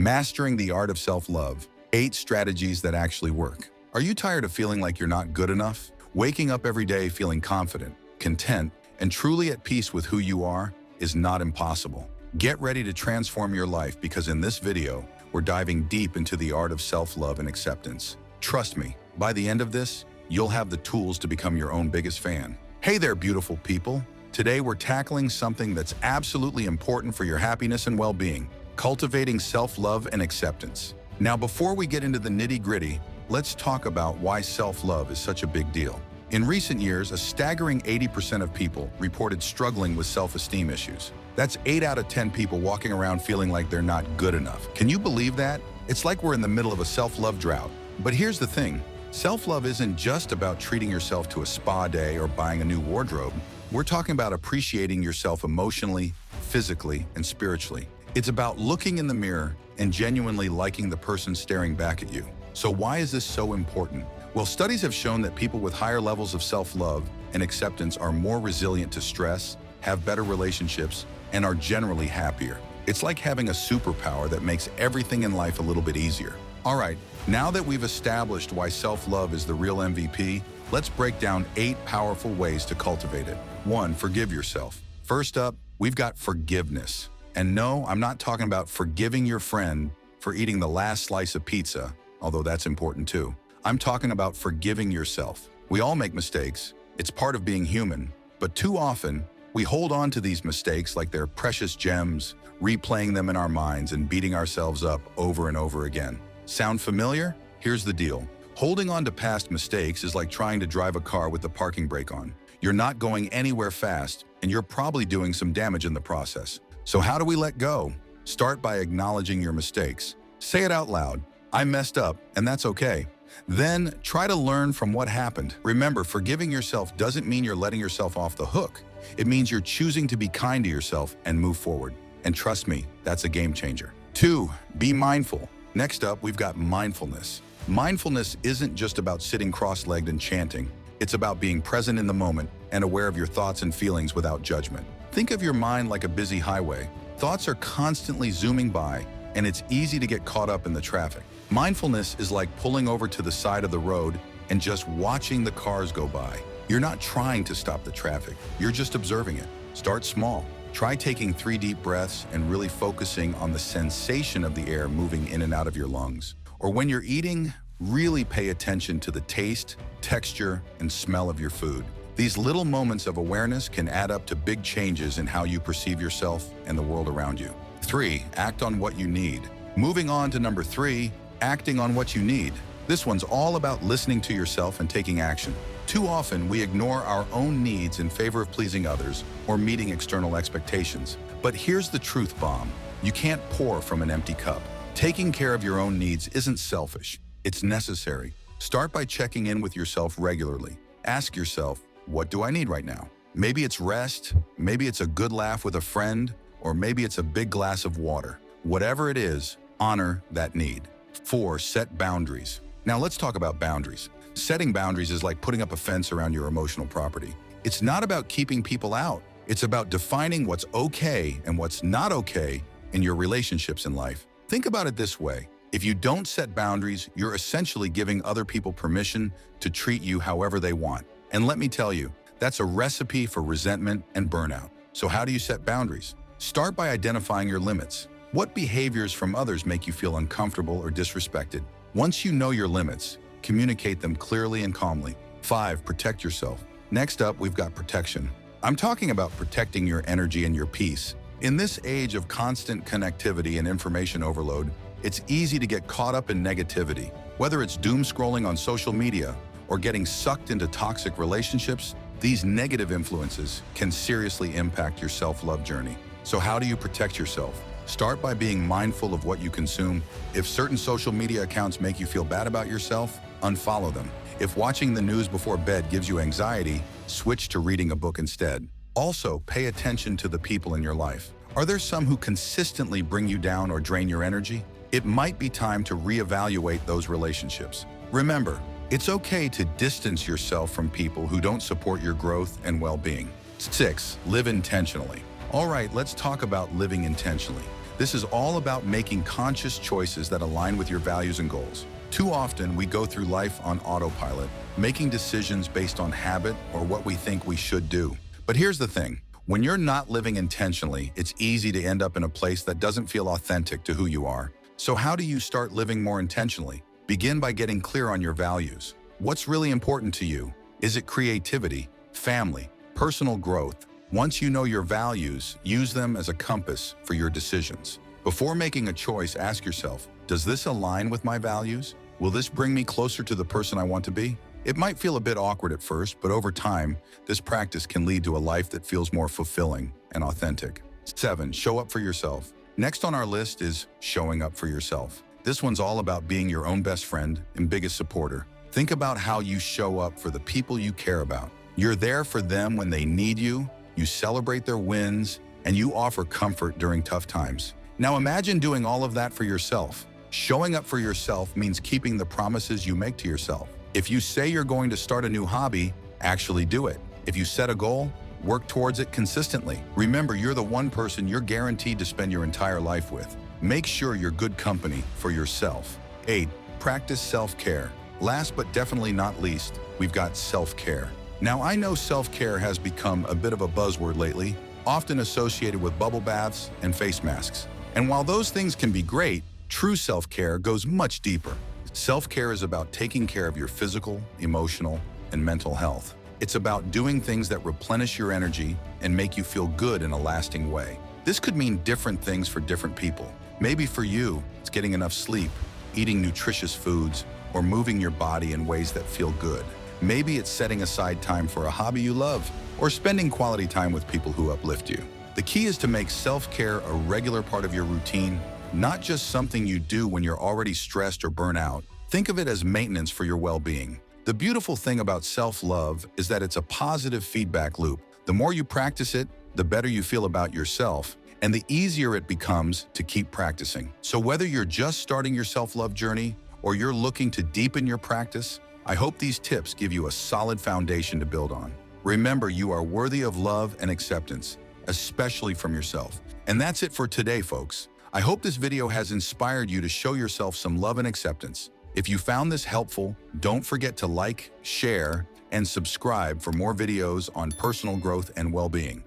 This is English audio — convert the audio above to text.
Mastering the Art of Self-Love, 8 strategies that actually work. Are you tired of feeling like you're not good enough? Waking up every day feeling confident, content, and truly at peace with who you are is not impossible. Get ready to transform your life because in this video, we're diving deep into the art of self-love and acceptance. Trust me, by the end of this, you'll have the tools to become your own biggest fan. Hey there, beautiful people. Today, we're tackling something that's absolutely important for your happiness and well-being, cultivating self-love and acceptance. Now, before we get into the nitty-gritty, let's talk about why self-love is such a big deal. In recent years, a staggering 80% of people reported struggling with self-esteem issues. That's 8 out of 10 people walking around feeling like they're not good enough. Can you believe that? It's like we're in the middle of a self-love drought. But here's the thing. Self-love isn't just about treating yourself to a spa day or buying a new wardrobe. We're talking about appreciating yourself emotionally, physically, and spiritually. It's about looking in the mirror and genuinely liking the person staring back at you. So why is this so important? Well, studies have shown that people with higher levels of self-love and acceptance are more resilient to stress, have better relationships, and are generally happier. It's like having a superpower that makes everything in life a little bit easier. All right, now that we've established why self-love is the real MVP, let's break down 8 powerful ways to cultivate it. 1. Forgive yourself. First up, we've got forgiveness. And no, I'm not talking about forgiving your friend for eating the last slice of pizza, although that's important too. I'm talking about forgiving yourself. We all make mistakes. It's part of being human. But too often, we hold on to these mistakes like they're precious gems, replaying them in our minds and beating ourselves up over and over again. Sound familiar? Here's the deal. Holding on to past mistakes is like trying to drive a car with the parking brake on. You're not going anywhere fast, and you're probably doing some damage in the process. So how do we let go? Start by acknowledging your mistakes. Say it out loud. I messed up, and that's okay. Then try to learn from what happened. Remember, forgiving yourself doesn't mean you're letting yourself off the hook. It means you're choosing to be kind to yourself and move forward. And trust me, that's a game changer. 2. Be mindful. Next up, we've got mindfulness. Mindfulness isn't just about sitting cross-legged and chanting. It's about being present in the moment and aware of your thoughts and feelings without judgment. Think of your mind like a busy highway. Thoughts are constantly zooming by, and it's easy to get caught up in the traffic. Mindfulness is like pulling over to the side of the road and just watching the cars go by. You're not trying to stop the traffic. You're just observing it. Start small. Try taking 3 deep breaths and really focusing on the sensation of the air moving in and out of your lungs. Or when you're eating, really pay attention to the taste, texture, and smell of your food. These little moments of awareness can add up to big changes in how you perceive yourself and the world around you. 3. Act on what you need. Moving on to number 3, acting on what you need. This one's all about listening to yourself and taking action. Too often, we ignore our own needs in favor of pleasing others or meeting external expectations. But here's the truth bomb. You can't pour from an empty cup. Taking care of your own needs isn't selfish. It's necessary. Start by checking in with yourself regularly. Ask yourself, what do I need right now? Maybe it's rest, maybe it's a good laugh with a friend, or maybe it's a big glass of water. Whatever it is, honor that need. 4. Set boundaries. Now let's talk about boundaries. Setting boundaries is like putting up a fence around your emotional property. It's not about keeping people out. It's about defining what's okay and what's not okay in your relationships in life. Think about it this way. If you don't set boundaries, you're essentially giving other people permission to treat you however they want. And let me tell you, that's a recipe for resentment and burnout. So how do you set boundaries? Start by identifying your limits. What behaviors from others make you feel uncomfortable or disrespected? Once you know your limits, communicate them clearly and calmly. 5. Protect yourself. Next up, we've got protection. I'm talking about protecting your energy and your peace. In this age of constant connectivity and information overload, it's easy to get caught up in negativity. Whether it's doom scrolling on social media or getting sucked into toxic relationships, these negative influences can seriously impact your self-love journey. So how do you protect yourself? Start by being mindful of what you consume. If certain social media accounts make you feel bad about yourself, unfollow them. If watching the news before bed gives you anxiety, switch to reading a book instead. Also, pay attention to the people in your life. Are there some who consistently bring you down or drain your energy? It might be time to reevaluate those relationships. Remember, it's okay to distance yourself from people who don't support your growth and well-being. 6. Live intentionally. All right, let's talk about living intentionally. This is all about making conscious choices that align with your values and goals. Too often, we go through life on autopilot, making decisions based on habit or what we think we should do. But here's the thing. When you're not living intentionally, it's easy to end up in a place that doesn't feel authentic to who you are. So how do you start living more intentionally? Begin by getting clear on your values. What's really important to you? Is it creativity, family, personal growth? Once you know your values, use them as a compass for your decisions. Before making a choice, ask yourself, does this align with my values? Will this bring me closer to the person I want to be? It might feel a bit awkward at first, but over time, this practice can lead to a life that feels more fulfilling and authentic. 7. Show up for yourself. Next on our list is showing up for yourself. This one's all about being your own best friend and biggest supporter. Think about how you show up for the people you care about. You're there for them when they need you, you celebrate their wins, and you offer comfort during tough times. Now imagine doing all of that for yourself. Showing up for yourself means keeping the promises you make to yourself. If you say you're going to start a new hobby, actually do it. If you set a goal, work towards it consistently. Remember, you're the one person you're guaranteed to spend your entire life with. Make sure you're good company for yourself. 8. Practice self-care. Last but definitely not least, we've got self-care. Now, I know self-care has become a bit of a buzzword lately, often associated with bubble baths and face masks. And while those things can be great, true self-care goes much deeper. Self-care is about taking care of your physical, emotional, and mental health. It's about doing things that replenish your energy and make you feel good in a lasting way. This could mean different things for different people. Maybe for you, it's getting enough sleep, eating nutritious foods, or moving your body in ways that feel good. Maybe it's setting aside time for a hobby you love, or spending quality time with people who uplift you. The key is to make self-care a regular part of your routine, not just something you do when you're already stressed or burnt out. Think of it as maintenance for your well-being. The beautiful thing about self-love is that it's a positive feedback loop. The more you practice it, the better you feel about yourself, and the easier it becomes to keep practicing. So whether you're just starting your self-love journey or you're looking to deepen your practice, I hope these tips give you a solid foundation to build on. Remember, you are worthy of love and acceptance, especially from yourself. And that's it for today, folks. I hope this video has inspired you to show yourself some love and acceptance. If you found this helpful, don't forget to like, share, and subscribe for more videos on personal growth and well-being.